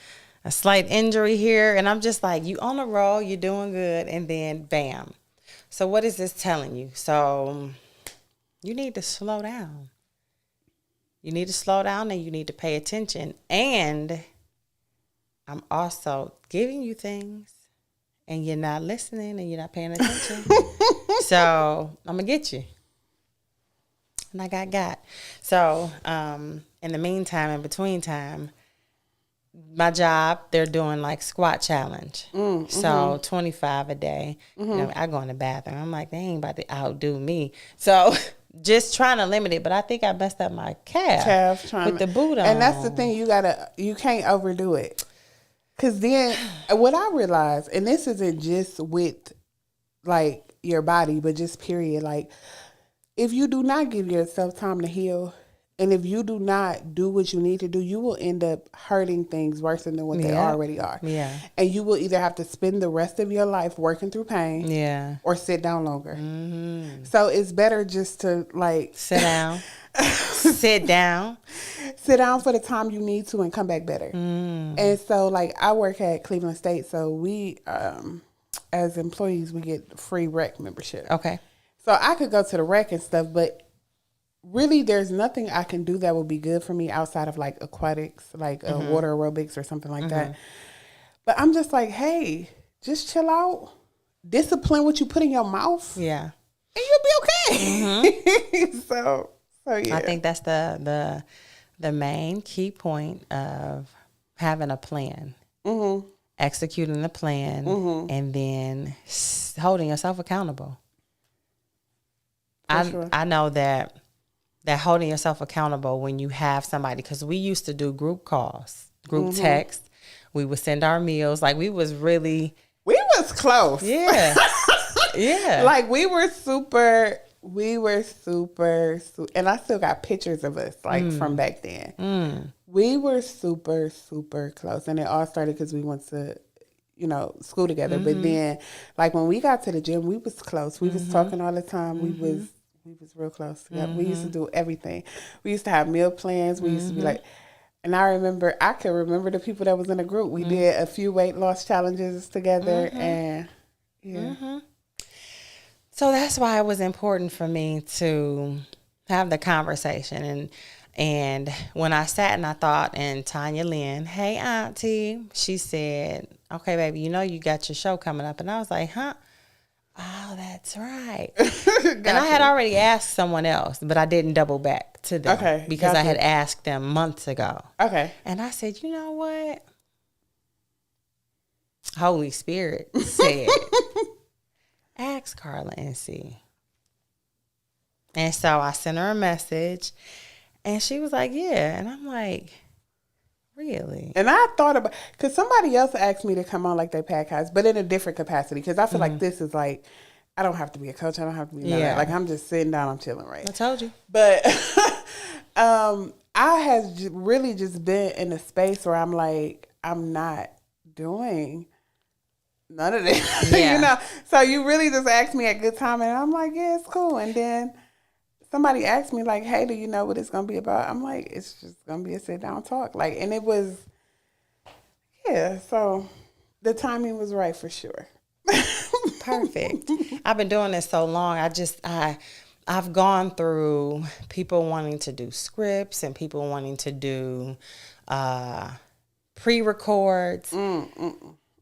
slight injury here. And I'm just like, you on a roll, you're doing good. And then bam. So what is this telling you? So you need to slow down. You need to slow down and you need to pay attention. And I'm also giving you things and you're not listening and you're not paying attention. So I'm going to get you. And I got. So in the meantime, in between time, my job, they're doing like squat challenge. Mm-hmm. So 25 a day. Mm-hmm. You know, I go in the bathroom. I'm like, they ain't about to outdo me. So just trying to limit it. But I think I messed up my calf with the boot on. And that's the thing. You can't overdo it. Because then what I realized, and this isn't just with like your body, but just period. Like if you do not give yourself time to heal, and if you do not do what you need to do, you will end up hurting things worse than what they already are. Yeah. And you will either have to spend the rest of your life working through pain. Yeah. Or sit down longer. Mm-hmm. So it's better just to like sit down. Sit down. Sit down for the time you need to and come back better. Mm. And so like I work at Cleveland State, so we as employees we get free rec membership. Okay. So I could go to the rec and stuff, but really, there's nothing I can do that would be good for me outside of like aquatics, like water aerobics or something like that. But I'm just like, hey, just chill out. Discipline what you put in your mouth. Yeah. And you'll be okay. Mm-hmm. so yeah. I think that's the main key point of having a plan. Mm-hmm. Executing the plan and then holding yourself accountable. I know that holding yourself accountable when you have somebody, because we used to do group calls, group text. We would send our meals. Like we was close. Yeah. Yeah. Like we were super, and I still got pictures of us like from back then. Mm. We were super, super close. And it all started because we went to, school together. Mm-hmm. But then like when we got to the gym, we was close. We was talking all the time. Mm-hmm. We was real close. Yeah, we used to do everything. We used to have meal plans. We used to be like, and I can remember the people that was in the group. We did a few weight loss challenges together, and yeah. Mm-hmm. So that's why it was important for me to have the conversation. And when I sat and I thought, and Tanya Lynn, hey auntie, she said, okay, baby, you got your show coming up, and I was like, huh? Oh, that's right. And I had already asked someone else, but I didn't double back to them because I had asked them months ago. Okay. And I said, you know what? Holy Spirit said, ask Karla and see. And so I sent her a message and she was like, yeah. And I'm like, really? And I thought about, because somebody else asked me to come on like their podcast, but in a different capacity. Because I feel like this is like, I don't have to be a coach. I don't have to be none of that. Like I'm just sitting down, I'm chilling, right? I told you. But I have really just been in a space where I'm like, I'm not doing none of this. Yeah. So you really just asked me at good time, and I'm like, yeah, it's cool. And then somebody asked me like, hey, do you know what it's going to be about? I'm like, it's just going to be a sit down talk. Like, and it was, yeah. So the timing was right for sure. Perfect. I've been doing this so long. I've gone through people wanting to do scripts and people wanting to do pre-records. I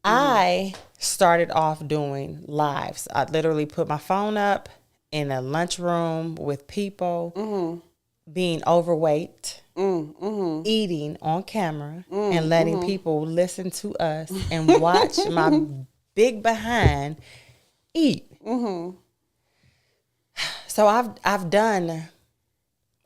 I started off doing lives. I literally put my phone up in a lunchroom with people being overweight, eating on camera, and letting people listen to us and watch my big behind eat. So I've done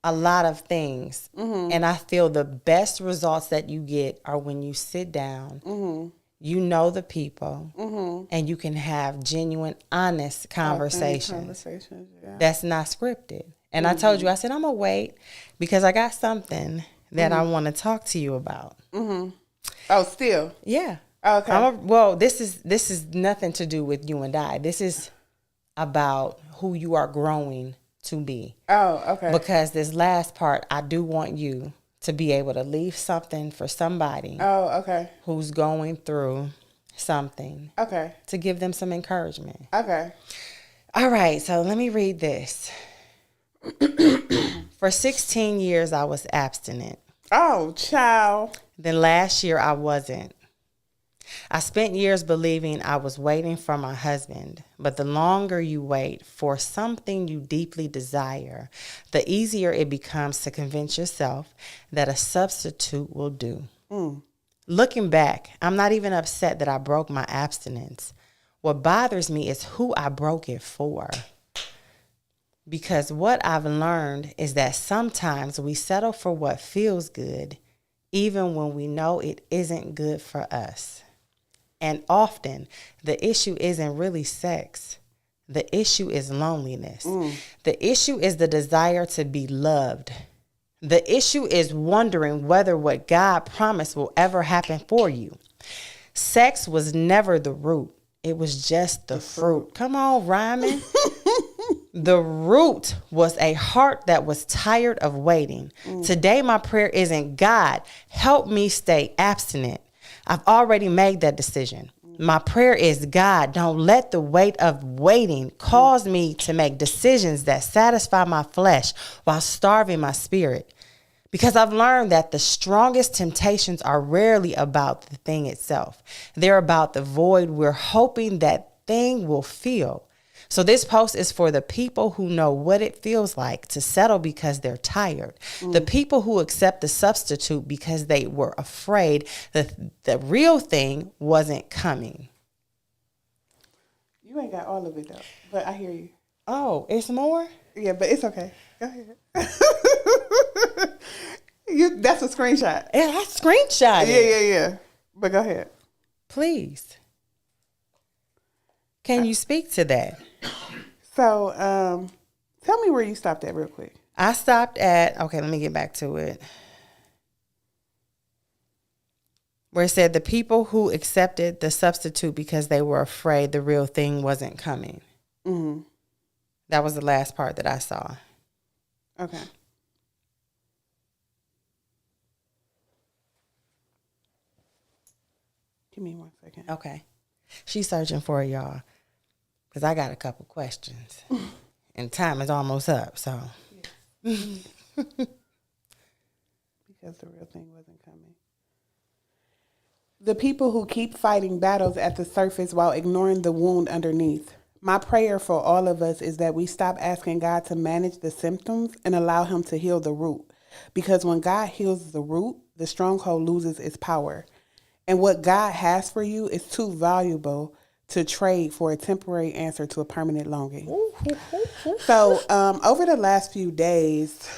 a lot of things, and I feel the best results that you get are when you sit down, you know the people, and you can have genuine, honest conversations. Yeah. That's not scripted. And I told you, I said, I'm going to wait because I got something that I want to talk to you about. Oh, still? Yeah. Okay. Well, this is nothing to do with you and I. This is about who you are growing to be. Oh, okay. Because this last part, I do want you to be able to leave something for somebody who's going through something. Okay. To give them some encouragement. Okay. All right, so let me read this. For 16 years, I was abstinent. Oh, child. Then last year, I wasn't. I spent years believing I was waiting for my husband, but the longer you wait for something you deeply desire, the easier it becomes to convince yourself that a substitute will do. Looking back, I'm not even upset that I broke my abstinence. What bothers me is who I broke it for. Because what I've learned is that sometimes we settle for what feels good, even when we know it isn't good for us. And often, the issue isn't really sex. The issue is loneliness. The issue is the desire to be loved. The issue is wondering whether what God promised will ever happen for you. Sex was never the root. It was just the fruit. Come on, rhyming. The root was a heart that was tired of waiting. Today, my prayer isn't, God, help me stay abstinent. I've already made that decision. My prayer is, God, don't let the weight of waiting cause me to make decisions that satisfy my flesh while starving my spirit. Because I've learned that the strongest temptations are rarely about the thing itself. They're about the void we're hoping that thing will fill. So this post is for the people who know what it feels like to settle because they're tired. The people who accept the substitute because they were afraid that the real thing wasn't coming. You ain't got all of it, though, but I hear you. Oh, it's more? Yeah, but it's okay. Go ahead. That's a screenshot. Yeah, I screenshot it. Yeah. But go ahead. Please. Can you speak to that? So, tell me where you stopped at real quick. I stopped at, okay, let me get back to it. Where it said the people who accepted the substitute because they were afraid the real thing wasn't coming. That was the last part that I saw. Okay. Give me 1 second. Okay. She's searching for it, y'all. Because I got a couple questions. And time is almost up, so. Because the real thing wasn't coming. The people who keep fighting battles at the surface while ignoring the wound underneath. My prayer for all of us is that we stop asking God to manage the symptoms and allow him to heal the root. Because when God heals the root, the stronghold loses its power. And what God has for you is too valuable to trade for a temporary answer to a permanent longing. So over the last few days,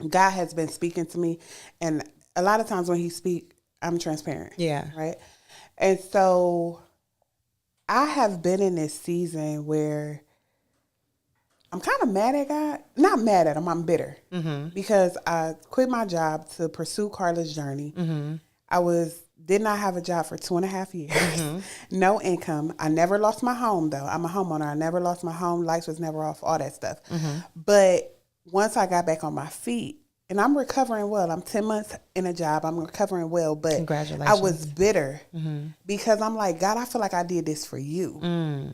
God has been speaking to me. And a lot of times when he speaks, I'm transparent. Yeah. Right? And so I have been in this season where I'm kind of mad at God. Not mad at him, I'm bitter. Because I quit my job to pursue Karla's journey. I did not have a job for 2.5 years. No income. I never lost my home, though. I'm a homeowner. I never lost my home. Lights was never off, all that stuff. But once I got back on my feet, and I'm recovering well. I'm 10 months in a job. I'm recovering well. But congratulations. I was bitter because I'm like, God, I feel like I did this for you. And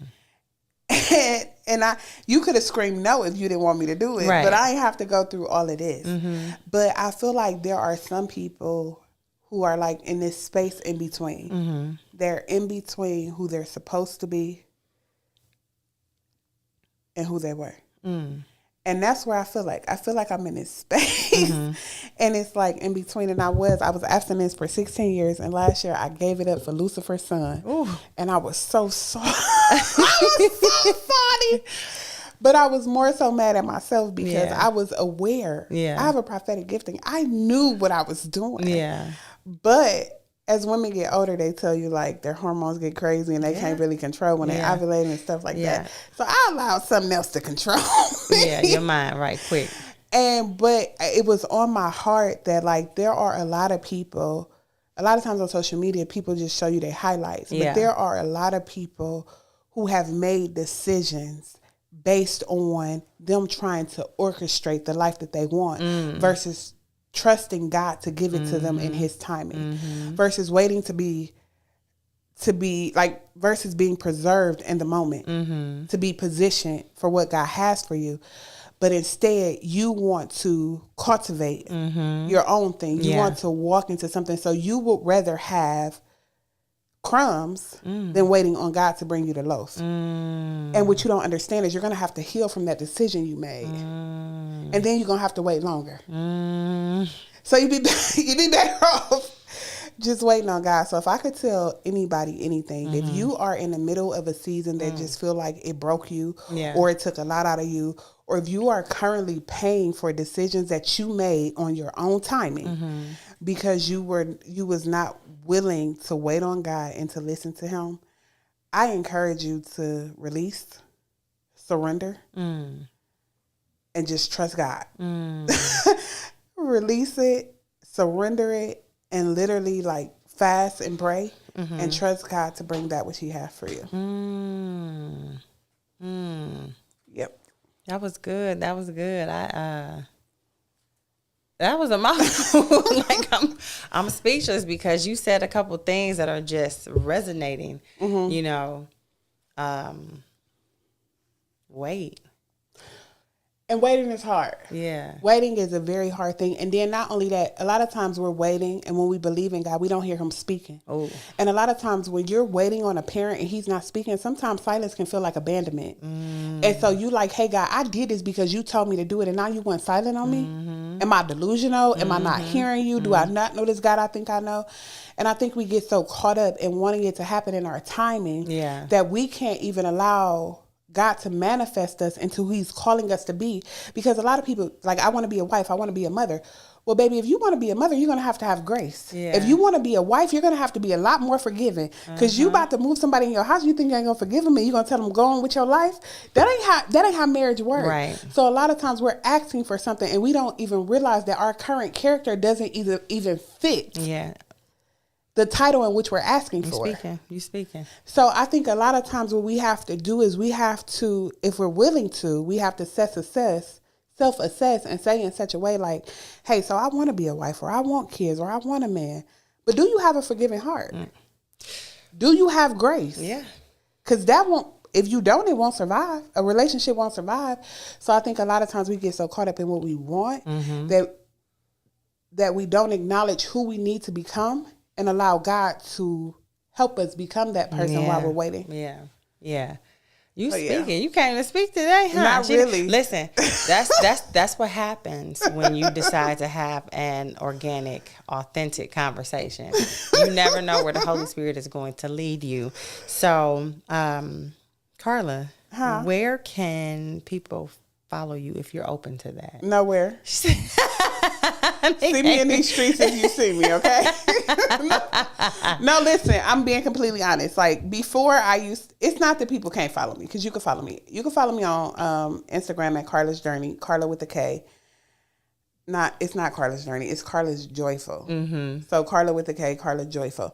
you could have screamed no if you didn't want me to do it. Right. But I ain't have to go through all of this. But I feel like there are some people who are like in this space in between. they're in between who they're supposed to be and who they were. And that's where I feel like I'm in this space. And it's like in between. And I was abstinent for 16 years. And last year I gave it up for Lucifer's son. Ooh. And I was so sorry. I was so sorry. But I was more so mad at myself because I was aware. Yeah. I have a prophetic gifting. I knew what I was doing. Yeah. But as women get older, they tell you like their hormones get crazy and they can't really control when they're ovulating and stuff like that. So I allowed something else to control me. Yeah, your mind right quick. But it was on my heart that like there are a lot of people, a lot of times on social media, people just show you their highlights. But there are a lot of people who have made decisions based on them trying to orchestrate the life that they want versus trusting God to give it to them in his timing versus waiting to be like versus being preserved in the moment to be positioned for what God has for you. But instead you want to cultivate your own thing. You want to walk into something. So you would rather have crumbs than waiting on God to bring you the loaf. And what you don't understand is you're going to have to heal from that decision you made. And then you're going to have to wait longer. So you'd be better off just waiting on God. So if I could tell anybody anything, if you are in the middle of a season that just feel like it broke you or it took a lot out of you, or if you are currently paying for decisions that you made on your own timing because you was not willing to wait on God and to listen to him, I encourage you to release, surrender, and just trust God. Release it, surrender it, and literally like fast and pray and trust God to bring that which he has for you. Yep. That was good. That was good. That was a mouthful. Like I'm speechless because you said a couple things that are just resonating. You know, wait. And waiting is hard. Yeah. Waiting is a very hard thing. And then not only that, a lot of times we're waiting and when we believe in God, we don't hear him speaking. Oh. And a lot of times when you're waiting on a parent and he's not speaking, sometimes silence can feel like abandonment. And so you like, hey God, I did this because you told me to do it and now you went silent on me? Am I delusional? Am I not hearing you? Do I not know this God I think I know? And I think we get so caught up in wanting it to happen in our timing that we can't even allow God to manifest us into who he's calling us to be. Because a lot of people, like, I want to be a wife, I want to be a mother. Well, baby, if you want to be a mother, you're going to have grace. Yeah. If you want to be a wife, you're going to have to be a lot more forgiving. Because you about to move somebody in your house, you think you ain't going to forgive them and you're going to tell them go on with your life? That ain't how marriage works. Right. So a lot of times we're asking for something and we don't even realize that our current character doesn't even fit. Yeah. The title in which we're asking for. You speaking. So I think a lot of times what we have to do is we have to, if we're willing to, we have to self-assess and say in such a way like, hey, so I want to be a wife or I want kids or I want a man. But do you have a forgiving heart? Do you have grace? Yeah. Because if you don't, it won't survive. A relationship won't survive. So I think a lot of times we get so caught up in what we want that we don't acknowledge who we need to become and allow God to help us become that person while we're waiting. Yeah. Yeah. You speaking. Yeah. You can't even speak today, huh? Not really. Listen, that's what happens when you decide to have an organic, authentic conversation. You never know where the Holy Spirit is going to lead you. So, Karla, where can people follow you if you're open to that? Nowhere. See me in these streets if you see me, okay? No, listen, I'm being completely honest. Like before it's not that people can't follow me because you can follow me. You can follow me on Instagram at Karla's Journey, Karla with a K. It's not Karla's Journey, it's Karla's Joyful. So Karla with a K, Karla Joyful.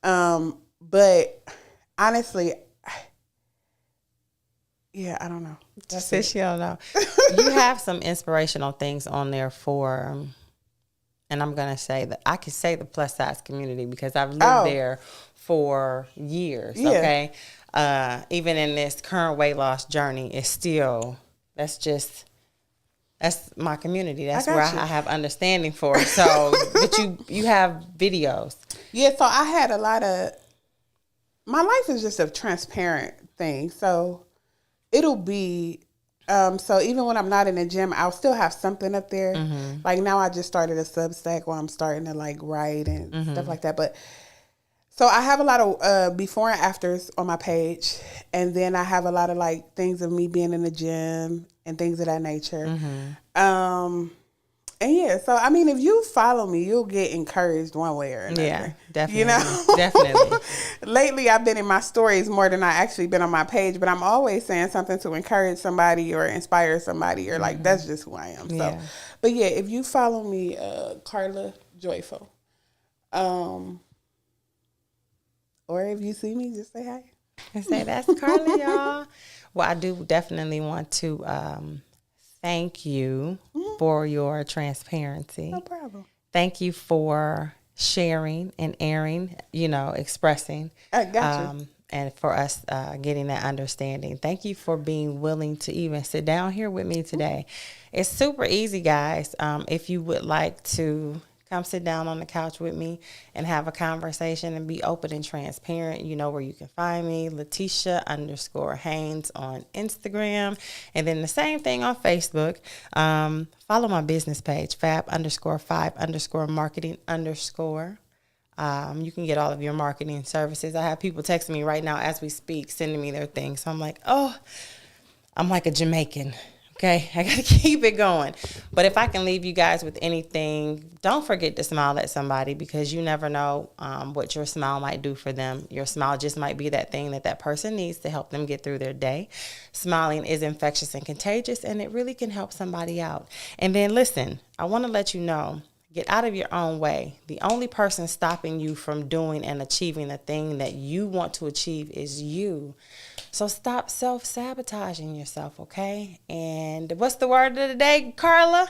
But honestly, yeah, I don't know. That's it. She don't know. You have some inspirational things on there for, and I'm going to say that I could say the plus size community because I've lived there for years. Yeah. Okay. Even in this current weight loss journey, it's still, that's my community. That's where I have understanding for. So, but you have videos. Yeah. So I had a lot of my life is just a transparent thing. So it'll be, so even when I'm not in the gym, I'll still have something up there. Like now I just started a Substack where I'm starting to like write and stuff like that. But so I have a lot of before and afters on my page. And then I have a lot of like things of me being in the gym and things of that nature. And yeah, so I mean, if you follow me, you'll get encouraged one way or another. Yeah, definitely. You know, Definitely. Lately, I've been in my stories more than I actually been on my page, but I'm always saying something to encourage somebody or inspire somebody, or like that's just who I am. So, Yeah. but yeah, if you follow me, Karla Joyful, or if you see me, just say hi. And say that's Karla, y'all. Well, I do definitely want to thank you for your transparency. No problem. Thank you for sharing and airing, expressing. I got you. And for us getting that understanding. Thank you for being willing to even sit down here with me today. It's super easy, guys. If you would like to come sit down on the couch with me and have a conversation and be open and transparent, you know where you can find me, Laticia_Haynes on Instagram. And then the same thing on Facebook. Follow my business page, fab_5_marketing_. You can get all of your marketing services. I have people texting me right now as we speak, sending me their things. So I'm like, oh, I'm like a Jamaican. Okay, I got to keep it going. But if I can leave you guys with anything, don't forget to smile at somebody, because you never know what your smile might do for them. Your smile just might be that thing that person needs to help them get through their day. Smiling is infectious and contagious, and it really can help somebody out. And then listen, I want to let you know, get out of your own way. The only person stopping you from doing and achieving the thing that you want to achieve is you. So stop self-sabotaging yourself, okay? And what's the word of the day, Karla?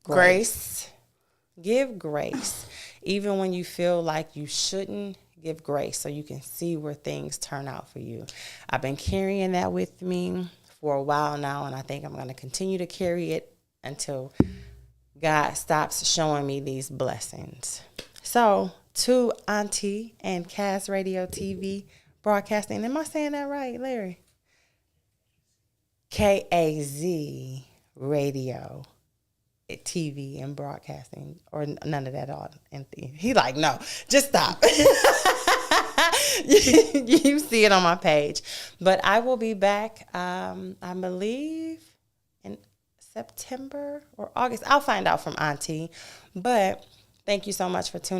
Grace. Give grace. Even when you feel like you shouldn't, give grace so you can see where things turn out for you. I've been carrying that with me for a while now, and I think I'm going to continue to carry it until God stops showing me these blessings. So, to Auntie and Kaz Radio TV Broadcasting. Am I saying that right, Larry? KAZ Radio TV and Broadcasting, or none of that all. He like, no, just stop. You see it on my page. But I will be back, I believe, in September or August. I'll find out from Auntie. But thank you so much for tuning in.